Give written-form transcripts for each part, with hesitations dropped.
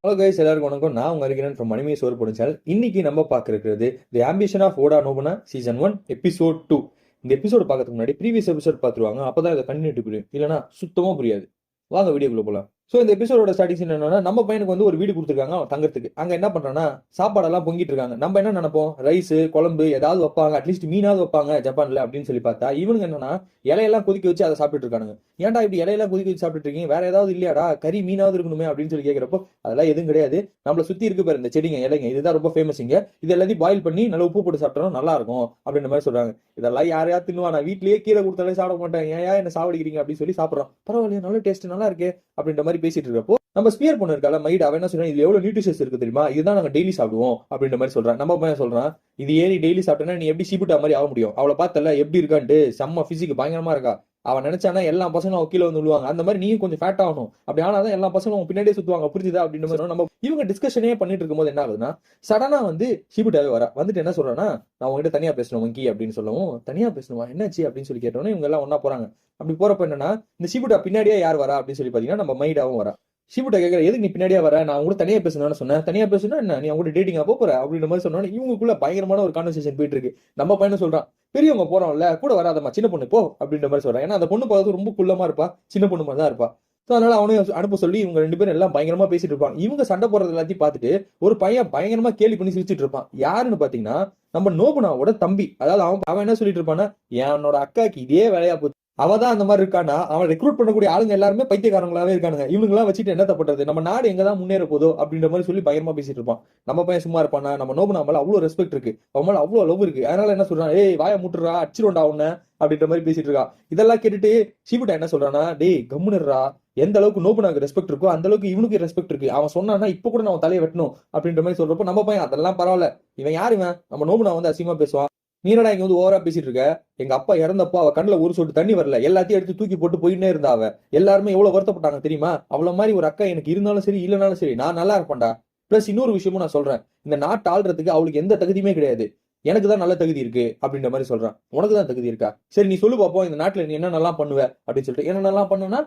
Hello guys, எல்லாருக்கும் வணக்கம். நான் உங்க இருக்கிறேன் ஃப்ரம் மணிமே சோறு போடும் சேனல். இன்னைக்கு நம்ம பார்க்க இருக்கிறது தி ஆம்பிஷன் ஆஃப் ஓடா நோபனா சீசன் 1 எபிசோட் 2. இந்த எபிசோட் பார்க்கறதுக்கு முன்னாடி ப்ரீவியஸ் எபிசோட் பார்த்துருவாங்க. அப்பதான் இதை கண்டினியூட்டி புரியும், இல்லைன்னா சுத்தமா புரியாது. வாங்க வீடியோக்குள்ள போலாம். ஸோ இந்த எபிசோட ஸ்டார்டிங் என்னன்னா, நம்ம பையனுக்கு வந்து ஒரு வீடு கொடுத்துருக்காங்க அவன் தங்கறதுக்கு. அங்க என்ன பண்றான்னா, சாப்பாடெல்லாம் பொங்கிட்டு இருக்காங்க. நம்ம என்ன நினைப்போம், ரைஸ் குழம்பு ஏதாவது வைப்பாங்க, அட்லீஸ்ட் மீனாவது வைப்பாங்க ஜப்பான்ல அப்படின்னு சொல்லி பார்த்தா, இவனுங்க என்னன்னா இலையெல்லாம் கொதிக்க வச்சு அதை சாப்பிட்டு இருக்கானுங்க. ஏன்டா இப்படி இலையெல்லாம் கொதிக்க வச்சு சாப்பிட்டு இருக்கீங்க, வேற ஏதாவது இல்லையாடா, கறி மீனாவது இருக்கணுமே அப்படின்னு சொல்லி கேட்கிறப்போ, அதெல்லாம் எதுவும் கிடையாது, நம்மள சுத்தி இருக்கு பாரு இந்த செடிங்க இலைங்க, இதுதான் ரொம்ப ஃபேமஸ் இங்க, இது எல்லாத்தையும் பாயில் பண்ணி நல்லா உப்பு போட்டு சாப்பிட்டோம் நல்லா இருக்கும் அப்படின்ற மாதிரி சொல்றாங்க. இதெல்லாம் யாரையா தின்னுவா, நான் வீட்லயே கீரை கொடுத்தாலே சாப்பிட மாட்டேன், ஏன் என்ன சாவடிக்கிறீங்க அப்படின்னு சொல்லி சாப்பிட்றோம். பரவாயில்லையா, நல்ல டேஸ்ட் நல்லா இருக்கு அப்படின்ற மாதிரி பேசிட்டு இருக்கப்போ, நம்ம ஸ்பியர் பொண்ணு இருக்கால மைட், அவன் என்ன சொல்றான், இது எவ்வளவு நியூட்ரிஷன்ஸ் இருக்கு தெரியுமா, இதுதான் நாங்க டெய்லி சாப்பிடுவோம் அப்படின்ற மாதிரி சொல்றான். நம்ம பையன் சொல்றான், இது ஏறி டெய்லி சாப்பிட்டேன்னா நீ எப்படி சிபுட்டா மாதிரி ஆக முடியும், அவளை பார்த்தல எப்படி இருக்கான்ட்டு, செம்ம பிசிக் பயங்கரமா இருக்கா, அவன் நினைச்சானா எல்லா பசங்களும் அவன் கீழே வந்து விழுவாங்க, அந்த மாதிரி நீயும் கொஞ்சம் ஃபேட் ஆகணும், அப்படி ஆனாதான் எல்லா பசங்களும் பின்னாடியே சுத்துவாங்க, புரிஞ்சுதா அப்படின்ற மாதிரி நம்ம இவங்க டிஸ்கஷனே பண்ணிட்டு இருக்கும் போது என்ன ஆகுதுன்னா, சடனா வந்து ஷிபுட்டாவே வர வந்துட்டு என்ன சொல்றான்னா, நான் உங்ககிட்ட தனியா பேசணும் வங்கி அப்படின்னு சொல்லவும், தனியா பேசணுமா என்னாச்சு அப்படின்னு சொல்லி கேட்டோன்னே இவங்க எல்லாம் ஒன்னா போறாங்க. அப்படி போறப்ப என்னன்னா, இந்த ஷிபுட்டா பின்னாடியே யார் வரா அப்படின்னு சொல்லி பாத்தீங்கன்னா நம்ம மைடாவும் வரா. ஷிபுட்டா கேட்கற, எதுக்கு நீ பின்னாடியே வர, நான் கூட தனியா பேசணும்னு சொன்னேன், தனியா பேசணும் என்ன, நீ அவங்க டேட்டிங்கா போற அப்படின்ற மாதிரி சொன்னோன்னே இவங்களுக்குள்ள பயங்கரமான ஒரு கான்வர்சேஷன் போயிட்டு இருக்கு. நம்ம பையனை சொல்றான், பெரியவங்க போறோம்ல கூட வராதம்மா, சின்ன பொண்ணு போ அப்படின்ற மாதிரி சொல்றான். ஏன்னா அந்த பொண்ணு பார்த்து ரொம்ப குள்ளமா இருப்பா, சின்ன பொண்ணு மாதிரி தான் இருப்பா. ஸோ அதனால அவனையும் அனுப்ப சொல்லி இவங்க ரெண்டு பேரும் எல்லாம் பயங்கரமா பேசிட்டு இருப்பாங்க. இவங்க சண்டை போடுறது எல்லாத்தையும் பார்த்துட்டு ஒரு பையன் பயங்கரமா கேலி பண்ணி சிரிச்சிட்டு இருப்பான். யாருன்னு பாத்தீங்கன்னா நம்ம நோபுனாவோட தம்பி. அதாவது அவன் என்ன சொல்லிட்டு இருப்பான்னா, என்னோட அக்காக்கு இதே வேலையா போச்சு, அவதான் அந்த மாதிரி இருக்கானா, அவன் ரெக்ரூட் பண்ணக்கூடிய ஆளுங்க எல்லாருமே பைத்தியக்காரங்களாவே இருக்கானுங்க, இவங்கெல்லாம் வச்சுட்டு என்ன தப்படுறது, நம்ம நாடு எங்கதான் முன்னேற போதோ அப்படின்ற மாதிரி சொல்லி பயங்கரமா பேசிட்டு இருப்பான். நம்ம பையன் சும்மா இருப்பானா, நம்ம நோபுனா மேல அவ்வளவு ரெஸ்பெக்ட் இருக்கு, அவன் மேல அவ்வளவு லவ் இருக்கு, அதனால என்ன சொல்றான், ஏய் வாய முட்டுறா அடிச்சிருண்டா உன்ன அப்படின்ற மாதிரி பேசிட்டு இருக்கா. இதெல்லாம் கேட்டுட்டு ஷிபுட்டா என்ன சொல்றானா, டேய் கம்முனுறா, எந்த அளவுக்கு நோபுனாக்கு ரெஸ்பெக்ட் இருக்கோ அந்த அளவுக்கு இவனுக்கு ரெஸ்பெக்ட் இருக்கு, அவன் சொன்னானா இப்ப கூட நான் தலையை வெட்டணும் அப்படின்ற மாதிரி சொல்றப்போ நம்ம பையன் அதெல்லாம் பரவாயில்ல, இவன் யாரு இவன், நம்ம நோபுனா வந்து அசிங்கமா பேசுவான், நீ என்னடா இங்க வந்து ஓவரா பேசிட்டு இருக்க, எங்க அப்பா இறந்தப்போ அவ கண்ணுல ஒரு சொட்டு தண்ணி வரல, எல்லாத்தையும் எடுத்து தூக்கி போட்டு போயின்னே இருந்தா, அவ எல்லாருமே எவ்வளவு வருத்தப்பட்டாங்க தெரியுமா, அவ்வளவு மாதிரி ஒரு அக்கா எனக்கு இருந்தாலும் சரி இல்லைனாலும் சரி நான் நல்லா இருப்பேன்டா. பிளஸ் இன்னொரு விஷயமும் நான் சொல்றேன், இந்த நாட்டு ஆள்றதுக்கு அவளுக்கு எந்த தகுதியுமே கிடையாது, எனக்கு தான் நல்ல தகுதி இருக்கு அப்படின்ற மாதிரி சொல்றான். உனக்கு தான் தகுதி இருக்கா, சரி நீ சொல்லு பாப்போம், இந்த நாட்டுல நீ என்ன நல்லா பண்ணுவ அப்படின்னு சொல்லிட்டு. என்ன நல்லா பண்ணுன்னா,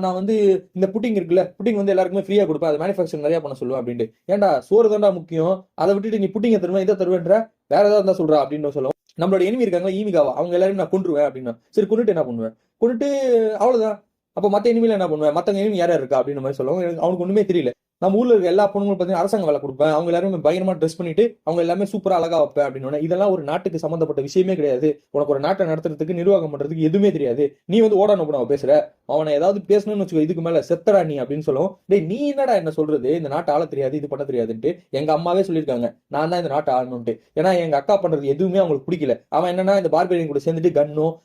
நான் வந்து இந்த புட்டிங் இருக்குல்ல, புட்டிங் வந்து எல்லாருக்குமே ஃப்ரீயா கொடுப்பேன், அது மேனுஃபேக்சர் நிறைய பண்ண சொல்லுவேன் அப்படின்ட்டு. ஏன்டா சோறு தான்டா முக்கியம், அதை விட்டுட்டு நீ புட்டிங்க தருவேன் இதை தருவேன்ற, வேற ஏதாவது இருந்தா சொல்றா அப்படின்னு சொல்லுவோம். நம்மளோட எனிமி இருக்காங்க ஈமிகாவா, அவங்க எல்லாரும் நான் கொண்டுருவேன் அப்படின்னா, சரி கொண்டுட்டு என்ன பண்ணுவேன், கொண்டுட்டு அவ்வளவுதான், அப்ப மத்த எனிமில என்ன பண்ணுவேன், மத்த எனிமி யாரா இருக்கா அப்படின்னு மாதிரி சொல்லுவோம். அவனுக்கு ஒண்ணுமே தெரியல. நம்ம ஊர்ல இருக்க எல்லா பொண்ணுங்களும் பார்த்தீங்கன்னா அரசாங்க வேலை கொடுப்பேன், அவங்க எல்லாருமே பயங்கரமா ட்ரெஸ் பண்ணிட்டு அவங்க எல்லாமே சூப்பரா அழகா வைப்பேன் அப்படின்னு. இதெல்லாம் ஒரு நாட்டுக்கு சம்பந்தப்பட்ட விஷயமே கிடையாது, உனக்கு ஒரு நாட்டை நடத்துறதுக்கு நிர்வாகம் பண்றதுக்கு எதுவுமே தெரியாது, நீ வந்து ஓட நோபுனா பேசுற, அவனை ஏதாவது பேசணும்னு வச்சுக்கோ இதுக்கு மேல செத்தரா நீ அப்படின்னு சொல்லுவோம். டேய் நீ என்னடா என்ன சொல்றது, இந்த நாட்டை ஆள தெரியாது இது பண்ண தெரியாதுன்ட்டு. எங்க அம்மாவே சொல்லியிருக்காங்க நான் தான் இந்த நாட்டை ஆளணும்ட்டு. ஏன்னா எங்க அக்கா பண்றது எதுவுமே அவங்களுக்கு பிடிக்கல, அவன் என்னன்னா இந்த பார்பேரியன் கூட சேர்ந்துட்டு கன்னும்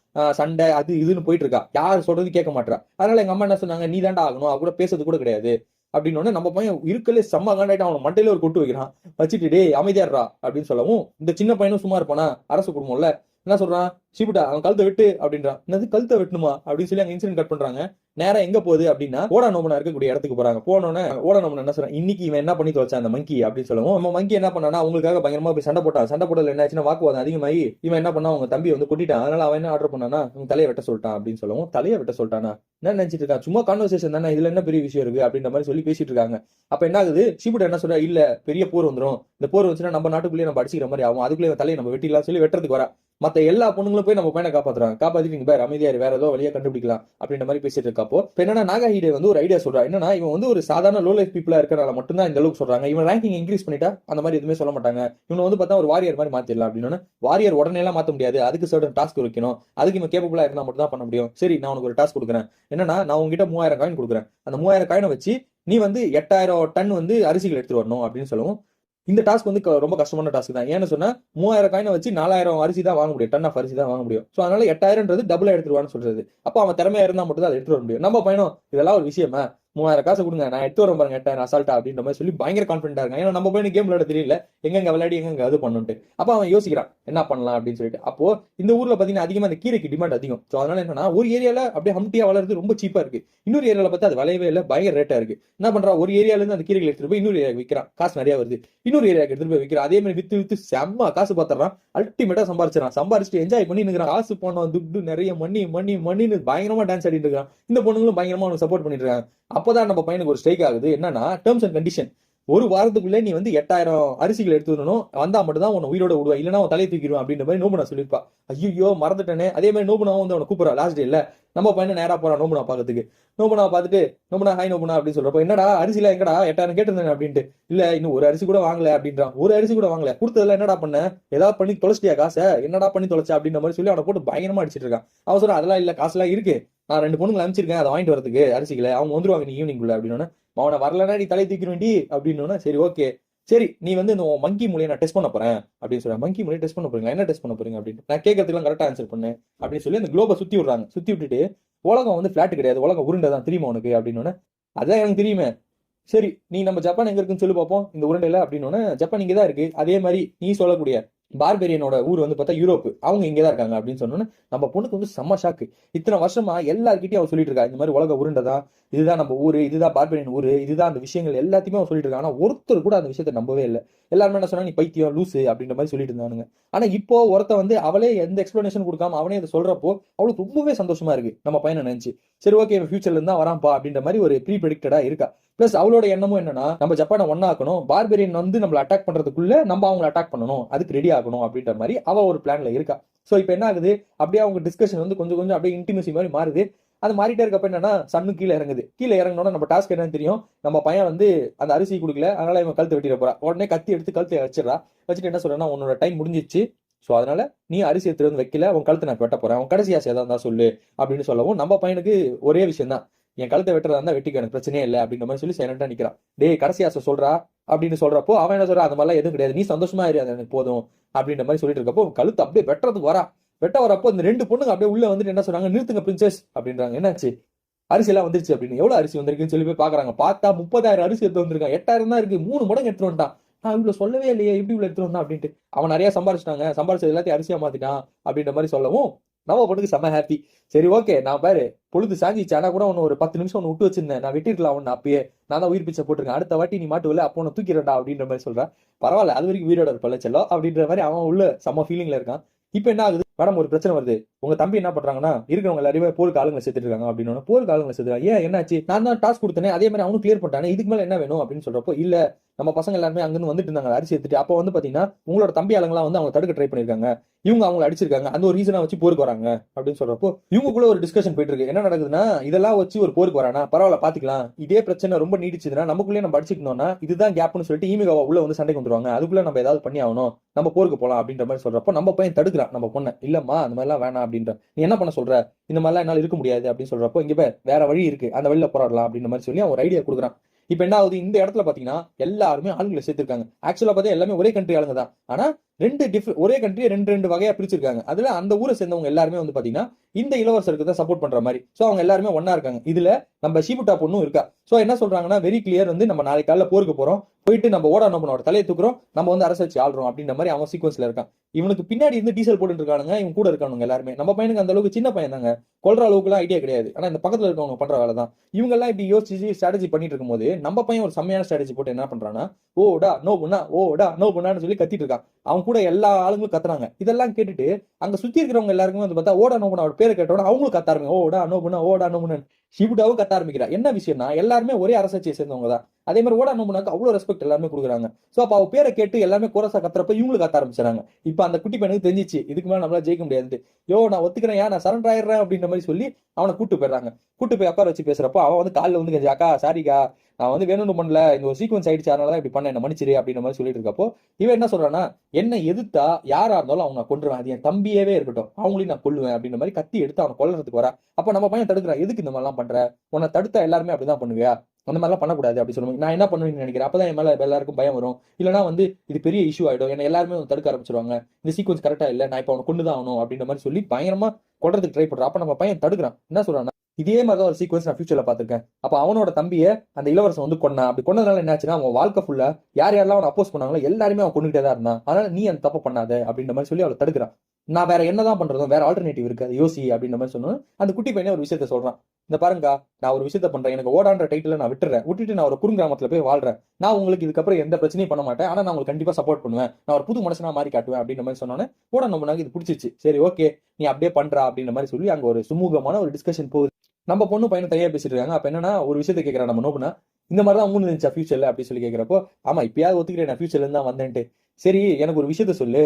சண்டை அது இதுன்னு போயிட்டு இருக்கா, யார் சொல்றது கேட்க மாட்டா. அதனால எங்க அம்மா என்ன சொன்னாங்க, நீ தாண்டா ஆகணும், அவ கூட பேசுறது கூட கிடையாது அப்படின்னு. நம்ம பையன் இருக்கலே செம்ம காண்டாயிட்டு அவன் மண்டையில ஒரு கொட்டு வைக்கிறான், வச்சுட்டு டே அமைதியாடுறா அப்படின்னு சொல்லவும், இந்த சின்ன பையனும் சும்மா இருப்பானா, அரசு குடும்பம்ல, என்ன சொல்றான், ஷிபுட்டா அவன் கழுத்தை வெட்டு அப்படின்றான். என்னது கழுத்தை வெட்டணுமா அப்படின்னு சொல்லி அங்க இன்சிடென்ட் கட் பண்றாங்க. நேரா எங்க போகுது அப்படின்னா ஓடா நோபனா இருக்கக்கூடிய இடத்துக்கு போறாங்க. போனோன்னே ஓடா நோபனா என்ன சொல்றான், இன்னைக்கு இவன் என்ன பண்ணி தொலைச்சான் அந்த மங்கி அப்படின்னு சொல்லவும், நம்ம மங்கி என்ன பண்ணானா அவங்களுக்காக பயங்கரமா போய் சண்டை போட்டான். சண்டை போட்டதுல என்ன ஆச்சுன்னா வாக்குவாதம் அதிகமாகி இவன் என்ன பண்ணா அவங்க தம்பி வந்து கொட்டிட்டான். அதனால அவன் என்ன ஆர்டர் பண்ணானா, உங்க தலையை வெட்ட சொல்லிட்டான் அப்படின்னு சொல்லவும், தலையை வெட்ட சொல்லிட்டானா என்ன நினைச்சிட்டு இருக்கான், சும்மா கான்வர்சேஷன் தானே, இதுல என்ன பெரிய விஷயம் இருக்கு அப்படின்ற மாதிரி சொல்லி பேசிட்டு இருக்காங்க. அப்ப என்ன ஆகுது, ஷிபுட்டா என்ன சொல்றா, இல்ல பெரிய போர் வந்துடும், இந்த போர் வந்துச்சுன்னா நம்ம நாட்டுக்குள்ளேயே நம்ம அடிச்சுக்கிற மாதிரி ஆகும், அதுக்குள்ளே தலையை நம்ம வெட்டிடலாம் சொல்லி வெட்டுறதுக்கு வரா. மத்த எல்லா பொண்ணுங்களும் போய் நம்ம பையனை காப்பாத்துறாங்க, காப்பாத்திட்டு நீங்க பேர் அமைதியாரு வேற ஏதோ வழியா கண்டுபிடிக்கலாம் அப்படின்ற மாதிரி பேசிட்டு இருக்கப்போ என்னன்னா நாகாஹிடே வந்து ஒரு ஐடியா சொல்றா. என்னன்னா இவன் வந்து ஒரு சாதாரண லோ லைஃப் பீப்புளா இருக்கறனால மட்டும்தான் இந்த அளவுக்கு சொல்றாங்க, இவன் ரேங்கிங் இன்க்ரீஸ் பண்ணிட்டா அந்த மாதிரி எதுவுமே சொல்ல மாட்டாங்க, இவன் வந்து பார்த்தா ஒரு வாரியர் மாதிரி மாத்திடலாம் அப்படின்னு. வாரியர் உடனே எல்லாம் மாத்த முடியாது, அதுக்கு சர்டன் டாஸ்க் வைக்கணும், அதுக்கு இவன் கேப்பபிளா இருந்தா மட்டும் தான் பண்ண முடியும். சரி நான் உனக்கு ஒரு டாஸ்க் கொடுக்குறேன், என்னன்னா நான் உங்ககிட்ட 3000 காயின் கொடுக்குறேன், அந்த 3000 காயினை வச்சு நீ வந்து 8000 டன் வந்து அரிசிகள் எடுத்துட்டு வரணும் அப்படின்னு சொல்லவும், இந்த டாஸ்க் வந்து ரொம்ப கஷ்டமான டாஸ்க் தான். ஏன்னு சொன்னா 3000 காயினை வச்சு 4000 அரிசி தான் வாங்க முடியும், டன் ஆஃப் அரிசி தான் வாங்க முடியும். ஸோ அதனால 8000ன்றது டபுளா எடுத்துருவான்னு சொல்றது. அப்போ அவன் திறமையா இருந்தா மட்டும் தான் அதை எடுத்துட்டு வர முடியும். நம்ம பையனும் இதெல்லாம் ஒரு விஷயமா, 3000 காசு கொடுங்க நான் எடுத்து வரேன் பாருங்க 8000 அசால்ட்டா அப்படின்ற மாதிரி சொல்லி பயங்கர கான்ஃபிடென்ட்டா இருக்கான். ஏன்னா நம்ம பையனுக்கு கேம் விளையாட தெரியல, எங்க விளையாடி எங்க அது பண்ணுட்டு. அப்போ அவன் யோசிக்கிறான் என்ன பண்ணலாம் அப்படின்னு சொல்லிட்டு. அப்போ இந்த ஊர்ல பாத்தீங்கன்னா அதிகமா இந்த கீரைக்கு டிமாண்ட் அதிகம். ஸோ அதனால என்னன்னா ஒரு ஏரியால அப்படியே ஹம்டியா வளர்றது ரொம்ப சீப்பா இருக்கு, இன்னொரு ஏரியால பார்த்தா அது விளையவே இல்லை, பயங்கர ரேட்டா இருக்கு. என்ன பண்றான், ஒரு ஏரியால இருந்து அந்த கீரைகள் எடுத்துட்டு போய் இன்னொரு ஏரியாவுக்கு விற்கிறான், காசு நிறைய வருது, இன்னொரு ஏரியாவுக்கு எடுத்துட்டு போய் விற்கிறான், அதே மாதிரி வித்து வித்து செம்ம காசு பார்த்துறான், அல்டிமேட்டா சம்பாரிச்சிடறான். சம்பாரிச்சுட்டு என்ஜாய் பண்ணி நிற்கிறான், காசு போனோம் துட்டு நிறைய மணி மணி மணின்னு பயங்கரமா டான்ஸ் ஆடிட்டு இருக்கான். இந்த பொண்ணுங்களும் பயங்கரமா அவனுக்கு சப்போர்ட் பண்ணிட்டு இருக்காங்க. அப்பதான் நம்ம பையனுக்கு ஒரு ஸ்ட்ரைக் ஆகுது, என்னன்னா டேர்ம்ஸ் அண்ட் கண்டிஷன். ஒரு வாரத்துக்குள்ளே நீ வந்து 8000 அரிசிகள் எடுத்து வரணும், வந்தா மட்டும் தான் உன்னை உயிரோட விடுவேன், இல்லைன்னா அவன் தலையை தூக்கிடுவான் அப்படின்ற மாதிரி நோபுனா சொல்லியிருப்பா. ஐயோ மறந்துட்டேனே. அதே மாதிரி நோபுனாவும் வந்து அவனை கூப்பிடுறா லாஸ்ட் டே இல்ல, நம்ம பையனை நேரா போறான் நோபுனா பாக்கிறதுக்கு. நோபுனா பார்த்துட்டு நோபுனா ஹாய் நோபுனா அப்படின்னு சொல்றப்ப, என்னடா அரிசிலாம் எங்கடா 8000 கேட்டிருந்தேன் அப்படின்ட்டு. இல்ல இன்னும் ஒரு அரிசி கூட வாங்கல அப்படின்றான். ஒரு அரிசி கூட வாங்கல, கொடுத்ததெல்லாம் என்னடா பண்ண, ஏதாவது பண்ணி தொலைச்சிட்டியா காசை, என்னடா பண்ணி தொலைச்சா அப்படின்ற மாதிரி சொல்லி அவனை போட்டு பயங்கரமா அடிச்சிட்டு இருக்கான். அவன் சொல்றான் அதெல்லாம் இல்ல, காசுலாம் இருக்கு, நான் 2 பொண்ணுங்களை அனுப்பிச்சிருக்கேன் அதை வாங்கிட்டு வரதுக்கு அரிசிகளை, அவங்க வந்துருவாங்க நீ ஈவினிங் குள்ள அப்படின்னு. அவனை வரலன்னா நீ தலை தூக்கிட வேண்டி அப்படின்னு. சரி ஓகே, சரி நீ வந்து இந்த மங்கி மூலையை நான் டெஸ்ட் பண்ண போறேன் அப்படின்னு சொல்றேன். மங்கி மூலையை டெஸ்ட் பண்ண போறீங்க, என்ன டெஸ்ட் பண்ண போறீங்க அப்படின்னு. நான் கேட்கறதுக்குலாம் கரெக்டா ஆன்சர் பண்ணு அப்படின்னு சொல்லி அந்த குளோபை சுத்தி விடுறாங்க. சுத்தி விட்டுட்டு உலகம் வந்து பிளாட் கிடையாது, உலகம் உருண்டை தான், தெரியுமா உனக்கு அப்படின்னு. அதான் எனக்கு தெரியுமே. சரி நீ நம்ம ஜப்பான் எங்க இருக்குன்னு சொல்லி பார்ப்போம் இந்த உருண்டையில அப்படின்னு. ஜப்பான் இங்கதான் இருக்கு. அதே மாதிரி நீ சொல்லக்கூடிய பார்பெரியனோட ஊர் வந்து பார்த்தா யூரோப், அவங்க இங்கதான் இருக்காங்க அப்படின்னு சொன்னோன்னு நம்ம பொண்ணுக்கு வந்து செம்ம ஷாக்கு. இத்தனை வருஷமா எல்லார்கிட்டயும் அவன் சொல்லிட்டு இருக்கா இந்த மாதிரி உலக உருண்டை தான், இதுதான் நம்ம ஊரு, இதுதான் பார்பெரியன் ஊரு, இதுதான் அந்த விஷயங்கள் எல்லாத்தையுமே அவன் சொல்லிட்டு இருக்கான். ஆனா ஒருத்தர் கூட அந்த விஷயத்தை நம்பவே இல்லை. எல்லாருமே என்ன சொன்னா நீ பைத்தியம் லூசு அப்படின்ற மாதிரி சொல்லிட்டு இருந்தானுங்க. ஆனா இப்போ ஒருத்த வந்து அவளே எந்த எக்ஸ்பிளனேஷன் கொடுக்காம அவனே இதை சொல்றப்போ அவளுக்கு ரொம்பவே சந்தோஷமா இருக்கு. நம்ம பையனை நினைச்சு சரி ஓகே ஃபியூச்சர்ல இருந்தா வரான்ப்பா அப்படின்ற மாதிரி ஒரு ப்ரீ ப்ரெடிக்டடா இருக்கா. பிளஸ் அவளோட எண்ணமும் என்னன்னா நம்ம ஜப்பானை ஒன்னாக்கணும், பார்பெரியன் வந்து நம்மள அட்டாக் பண்றதுக்குள்ள நம்ம அவங்களை அட்டாக் பண்ணணும், அதுக்கு ரெடி ஆகணும் அப்படின்ற மாதிரி அவ ஒரு பிளான்ல இருக்கா. சோ இப்போ என்ன ஆகுது, அப்படியே அவங்க டிஸ்கஷன் வந்து கொஞ்சம் கொஞ்சம் அப்படியே இன்டிமசி மாதிரி மாறுது. அது மாறிட்டே இருக்கப்ப என்னன்னா சன்னு கீழே இறங்குது. கீழே இறங்கணும்னா நம்ம டாஸ்க் என்னன்னு தெரியும். நம்ம பையன் வந்து அந்த அரிசி கொடுக்கல, அதனால இவன் கழுத்து வெட்டிட போறா. உடனே கத்தி எடுத்து கழுத்தை வச்சிடறா. வச்சுட்டு என்ன சொல்றேன்னா உன்னோட டைம் முடிஞ்சிச்சு, ஸோ அதனால நீ அரிசி எடுத்து வந்து வைக்கல, உன் கழுத்தை நான் வெட்ட போறேன், உன் கடைசி ஆசை எதாவது தான் சொல்லு அப்படின்னு சொல்லவும் நம்ம பையனுக்கு ஒரே விஷயம் தான், என் கழுத்தை வெட்டுறதா இருந்தா வெட்டிக்க, எனக்கு பிரச்சனையே இல்லை அப்படின்ற மாதிரி சொல்லி சைலண்டா நிக்கிறான். டேய் கடைசி ஆசை சொல்றா அப்படின்னு சொல்றப்போ அவன் என்ன சொல்றா, அந்த மாதிரிலாம் எதுவும் கிடையாது, நீ சந்தோஷமா இரு, அது எனக்கு போதும் அப்படின்ற மாதிரி சொல்லிட்டு இருக்கப்போ கழுத்து அப்படியே வெட்டுறதுக்கு வரா. வெட்ட வரப்போ இந்த 2 பொண்ணுங்க அப்படியே உள்ள வந்துட்டு என்ன சொல்றாங்க, நிறுத்துங்க பிரின்சஸ் அப்படின்றாங்க. என்னாச்சு, அரிசி எல்லாம் வந்துருச்சு அப்படின்னு. எவ்வளவு அரிசி வந்திருக்குன்னு சொல்லி போய் பாக்குறாங்க. பார்த்தா 30,000 அரிசி எடுத்து வந்திருக்கான். 8,000 தான் இருக்கு, 3 மடங்கு எடுத்துட்டு வந்துட்டான். நான் இவ்வளவு சொல்லவே இல்லையே, எப்படி இவ்வளவு எடுத்துட்டு வந்தான் அப்படின்ட்டு. அவன் நிறைய சம்பாரிச்சிட்டாங்க, சம்பாரிச்சது எல்லாத்தையும் அரிசியா மாத்திட்டான் அப்படின்ற மாதிரி சொல்லவும் நம்ம பொண்ணுக்கு செம்ம ஹாப்பி. சரி ஓகே நான் பாரு பொழுது சாஞ்சிச்சு, ஆனா கூட ஒன்னு ஒரு 10 நிமிஷம் ஒன்னு விட்டு வச்சிருந்தேன், நான் வெட்டிருக்கலாம் ஒன்னு அப்பயே, நான் தான் உயிர் பிச்சை போட்டிருக்கேன், அடுத்த வாட்டி நீ மாட்டுவில்ல அப்போ உன்னை தூக்கிறேன்டா அப்படின்ற மாதிரி சொல்றேன். பரவாயில்ல அது வரைக்கும் உயிரோட இருப்பல செல்லம் அப்படின்ற மாதிரி அவன் உள்ள செம்ம ஃபீலிங்ல இருக்கான். இப்ப என்ன ஆகுது, மேடம் ஒரு பிரச்சனை வருது, உங்க தம்பி என்ன பண்றாங்கன்னா இருக்கிறவங்க எல்லாருமே போருக்கு ஆளுங்களை சேர்த்துட்டு இருக்காங்க அப்படின்னு. போருக்கு ஆளுங்களை சேர்த்துறாங்க, ஏன் என்னாச்சு, நான் தான் டாஸ்க் கொடுத்தேன் அதே மாதிரி அவனும் கிளியர் பண்ணிட்டானே, இதுக்கு மேல என்ன வேணும் அப்படின்னு சொல்றப்போ இல்ல நம்ம பசங்க எல்லாருமே அங்கிருந்து வந்துட்டு இருந்தாங்க அரிசி எடுத்துட்டு. அப்போ வந்து பாத்தீங்கன்னா உங்களோட தம்பி ஆளுங்களாம் வந்து அவங்க தடுக்க ட்ரை பண்ணிருக்காங்க, இவங்க அவங்களை அடிச்சிருக்காங்க, அந்த ஒரு ரீசனா வச்சு போருக்கு வராங்க அப்படின்னு சொல்றப்போ இவங்களுக்குள்ள ஒரு டிஸ்கஷன் போயிட்டு இருக்கு. என்ன நடக்குதுன்னா இதெல்லாம் வச்சு ஒரு போருக்கு வரானா பரவாயில்ல பாத்துக்கலாம், இதே பிரச்சனை ரொம்ப நீடிச்சதுன்னா நமக்குள்ளே நம்ம அடிச்சுக்கணும்னா இதுதான் கேப்னு சொல்லிட்டு ஈமிகாவா உள்ள வந்து சண்டைக்கு வந்துருவாங்க, அதுக்குள்ள நம்ம ஏதாவது பண்ணி ஆகணும், நம்ம போருக்கு போலாம் அப்படின்ற மாதிரி சொல்றப்போ நம்ம பையன் தடுக்கிறான் நம்ம பொண்ணை. இல்லம்மா அந்த மாதிரிலாம் வேணாம் அப்படின்ற, நீ என்ன பண்ண சொல்ற, இந்த மாதிரிலாம் என்னால இருக்க முடியாது அப்படின்னு சொல்றப்போ இங்க வேற வழி இருக்கு, அந்த வழியில போராடலாம் அப்படின்ற மாதிரி சொல்லி அவன் ஒரு ஐடியா கொடுக்குறான். இப்ப என்ன ஆகுது, இந்த இடத்துல பாத்தீங்கன்னா எல்லாருமே ஆளுங்களை சேர்த்திருக்காங்க. ஆக்சுவலா பார்த்தா எல்லாமே ஒரே கண்ட்ரி ஆளுங்க தான், ஆனா ஒரே கண்ட்ரியை 2 வகையா பிரிச்சிருக்காங்க. அதுல அந்த ஊரை சேர்ந்தவங்க எல்லாருமே வந்து பாத்தீங்கன்னா இந்த இளவரசருக்கு தான் சப்போர்ட் பண்ற மாதிரி. சோ அவங்க எல்லாருமே ஒன்னா இருக்காங்க. இதுல நம்ம ஷிபுட்டா பொண்ணும் இருக்கா. சோ என்ன சொல்றாங்கன்னா வெரி கிளியர், வந்து நம்ம நாளைக்கு காலையில போருக்கு போறோம், போயிட்டு நம்ம ஓடா நோபனோட தலையை தூக்குறோம், நம்ம வந்து அரசு வச்சு ஆள்றோம் அப்படின்ற மாதிரி அவன் சீக்வன்ஸ்ல இருக்கான். இவனுக்கு பின்னாடி இருந்து டீசல் போட்டு இருக்கானுங்க, இவன் கூட இருக்கானுங்க எல்லாருமே. நம்ம பையனுக்கு அந்த அளவுக்கு சின்ன பையன் தாங்க, கொல்ற அளவுக்கு எல்லாம் ஐடியா கிடையாது. ஆனா இந்த பக்கத்துல இருக்கவங்க பண்ற வேலை தான். இவங்க எல்லாம் இப்படி யோசிச்சு ஸ்ட்ராட்டஜி பண்ணிட்டு இருக்கும்போது நம்ம பையன் ஒரு செம்மையான ஸ்ட்ராட்டஜி போட்டு என்ன பண்றான்னா ஓடா நோ பண்ணா ஓடா நோ பண்ணான்னு சொல்லி கத்திட்டு இருக்கான். அவன் கூட எல்லா ஆளுங்களும் கத்துறாங்க. இதெல்லாம் கேட்டுட்டு அங்க சுத்தி இருக்கிறவங்க எல்லாருக்குமே வந்து பார்த்தா ஓடா நோ பண்ண அவர் பேரை கேட்டோட அவங்களும் கத்த ஆரம்பிங்க, ஓடா நோ பண்ணா ஓடா நோ பண்ணு. ஷிபுட்டாவும் கத்த ஆரம்பிக்கிறா. என்ன விஷயம்னா எல்லாருமே ஒரே அரசாட்சியை சேர்ந்தவங்க தான். அதே மாதிரி ஓடா நோ பண்ணாக்கு அவ்வளவு ரெஸ்பெக்ட் எல்லாருமே கொடுக்குறாங்க. சோ அப்ப அவ பேரை கேட்டு எல்லாருமே கோரசா கத்துறப்ப இவங்களுக்கு கத்த ஆரம்பிச்சாங்க. இப்ப அந்த குட்டி பையனுக்கு தெரிஞ்சிச்சு இதுக்கு மேல நம்மளால ஜெயிக்க முடியாது, யோ நான் ஒத்துக்கிறேன், நான் சரண்டர் ஆயிடுறேன் அப்படின்ற மாதிரி சொல்லி அவனை கூட்டு போயிடுறாங்க. கூட்டு போய் உட்கார வச்சு பேசுறப்போ அவன் வந்து காலில் வந்து கஞ்சி அக்கா சாரிக்கா நான் வந்து வேணும்னு பண்ணல, இந்த ஒரு சீக்வன்ஸ் ஆயிடுச்சு அதனாலதான் இப்படி பண்ண, என்ன மன்னிச்சிரு அப்படின்ற மாதிரி சொல்லிட்டு இருக்கப்போ இவன் என்ன சொல்றான்னா என்ன எதிர்த்தா யாரா இருந்தாலும் அவங்க நான் கொண்டுருவேன், அது என் தம்பியவே இருக்கட்டும் அவங்களையும் நான் கொல்லுவேன் அப்படின்ற மாதிரி கத்தி எடுத்து அவனை கொல்றதுக்கு வரா. அப்ப நம்ம பையன் தடுக்கிறான், எதுக்கு இந்த மாதிரிலாம் பண்ற, உன்னை தடுத்தா எல்லாருமே அப்படிதான் பண்ணுவியா, அந்த மாதிரிலாம் பண்ணக்கூடாது அப்படி சொல்லுவாங்க. நான் என்ன பண்ணுவேன்னு நினைக்கிறேன், அப்பதான் என் மேல எல்லாருக்கும் பயம் வரும், இல்லைன்னா வந்து இது பெரிய இஷ்யூ ஆயிடும், என்ன எல்லாருமே தடுக்க ஆரம்பிச்சிருவாங்க, இந்த சீக்வன்ஸ் கரெக்டா இல்ல, நான் இப்ப அவனை கொண்டுதான் ஆகணும் அப்படின்ற மாதிரி சொல்லி பயங்கரமா கொள்றதுக்கு ட்ரை பண்றான். அப்ப நம்ம பையன் தடுக்கிறான். என்ன சொல்றான், இதே மாதிரிதான் ஒரு சீக்வன்ஸ் நான் ஃபியூச்சர்ல பாத்திருக்கேன். அப்ப அவனோட தம்பியை அந்த இளவரசன் வந்து கொண்டான். அப்படி கொண்டதுனால என்னாச்சுன்னா அவன் வாழ்க்கை ஃபுல்லா யார் யாரெல்லாம் அவன் அப்போஸ் பண்ணாங்களோ எல்லாருமே அவன் கொண்டுகிட்டே தான் இருந்தான். அதனால நீ அந்த தப்பு பண்ணாத அப்படின்ற மாதிரி சொல்லி அவளை தடுக்கிறான். நான் வேற என்னதான் பண்றதும், வேற ஆல்டர்னேட்டிவ் இருக்கு, அது யோசி அப்படின்ற மாதிரி சொன்னோம். அந்த குட்டி பையனே ஒரு விஷயத்த சொல்றான், இந்த பாருங்க நான் ஒரு விஷயத்த பண்றேன், எனக்கு ஓடான்ற டைட்டில் நான் விட்டுட்டு நான் ஒரு குறுங்கிராமத்துல போய் வாழ்றேன், நான் உங்களுக்கு இதுக்கப்புறம் எந்த பிரச்சனையும் பண்ண மாட்டேன், ஆனா நான் உங்களுக்கு கண்டிப்பா சப்போர்ட் பண்ணுவேன், நான் ஒரு புது மனுஷனா மாறி காட்டுவேன் அப்படின்ற மாதிரி சொன்னோன்னே ஓட நம்ம இது பிடிச்சிச்சு. சரி ஓகே நீ அப்படியே பண்றா அப்படின்ற மாதிரி சொல்லி அங்க ஒரு சுமூகமான ஒரு டிஸ்கஷன் போகுது. நம்ம பொண்ணு பையனை தனியா பேசிட்டு இருக்காங்க. அப்ப என்னன்னா ஒரு விஷயத்த கேட்கறான் நம்ம நோபுனா, இந்த மாதிரி தான் மூணு இருந்துச்சா ஃபியூச்சர்ல அப்படி சொல்லி கேட்கிறப்போ, ஆமா இப்பயாவது ஒத்துக்கிறேன் நான் ஃபியூச்சர்ல இருந்து தான் வந்தேன்ட்டு. சரி எனக்கு ஒரு விஷயத்த சொல்லு,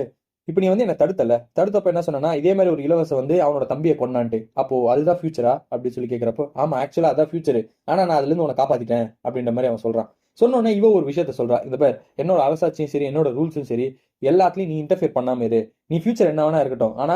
இப்ப நீ என்ன தடுத்தப்ப என்ன சொன்னா இதே மாதிரி ஒரு இலவசம் அவனோட தம்பியை கொண்டான்ட்டு, அப்போ அதுதான் ஃபியூச்சரா அப்படின்னு சொல்லி கேட்கிறப்போ, ஆமா ஆக்சுவலா அதான் ஃபியூச்சர், ஆனா நான் அதுல இருந்து உன்னை காப்பாத்திட்டேன் அப்படின்ற மாதிரி அவன் சொல்றான். சொன்னோடனே இவ ஒரு விஷயத்த சொல்றா, இந்த பேர் என்னோட அரசாட்சியும் சரி என்னோட ரூல்ஸும் சரி எல்லாத்துலயும் நீ இன்டர்ஃபியர் பண்ணாம இரு, நீ ஃபியூச்சர் என்ன வேணா இருக்கட்டும், ஆனா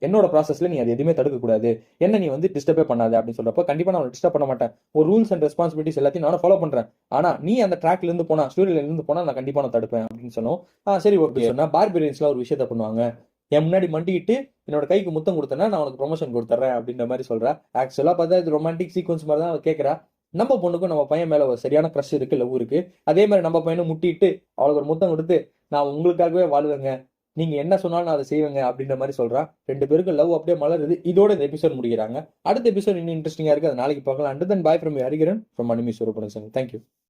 என்னோட ப்ராசஸ்ல நீ அது எதுவுமே தடுக்க கூடாது, என்ன நீ டிஸ்டர்பே பண்ணாது அப்படின்னு சொல்றப்போ, கண்டிப்பா நான் டிஸ்டர்ப் பண்ண மாட்டேன், ஒரு ரூல்ஸ் அண்ட் ரெஸ்பான்சிபிலிட்டிஸ் எல்லாத்தையும் நானும் ஃபாலோ பண்றேன், ஆனா நீ அந்த ட்ராக்ல இருந்து போனா ஸ்டோரியில இருந்து போனா நான் கண்டிப்பா நான் தடுப்பேன் அப்படின்னு சொன்னோம். சரி ஓகே சொன்னா பார்பரியன்ஸ்ல ஒரு விஷயத்த பண்ணுவாங்க, என் முன்னாடி மண்டிக்கிட்டு என்னோட கைக்கு முத்தம் கொடுத்தேன்னா நான் உனக்கு ப்ரொமோஷன் கொடுத்துறேன் அப்படின்ற மாதிரி சொல்றா. ஆக்சுவலா பார்த்தா இது ரொமான்டிக் சீக்வன்ஸ் மாதிரி தான் அவ கேட்கறா. நம்ம பொண்ணுக்கும் நம்ம பையன் மேல ஒரு சரியான க்ரஷ் இருக்கு, லவ் இருக்கு. அதே மாதிரி நம்ம பையனும் முட்டிட்டு அவளுக்கு ஒரு முத்தம் கொடுத்து நான் உங்களுக்காகவே வாழ்வேங்க, நீங்க என்ன சொன்னாலும் நான் அதை செய்வேங்க அப்படின்ற மாதிரி சொல்றா. ரெண்டு பேருக்கு லவ் அப்படியே மலருது. இதோட இந்த எபிசோட் முடிக்கிறாங்க. அடுத்த எபிசோட் இன்னும் இன்ட்ரெஸ்டிங்கா இருக்கு, அது நாளைக்கு பார்க்கலாம். And then bye from Hariharan from அனிமி ஸ்வரூபன். தேங்க்யூ.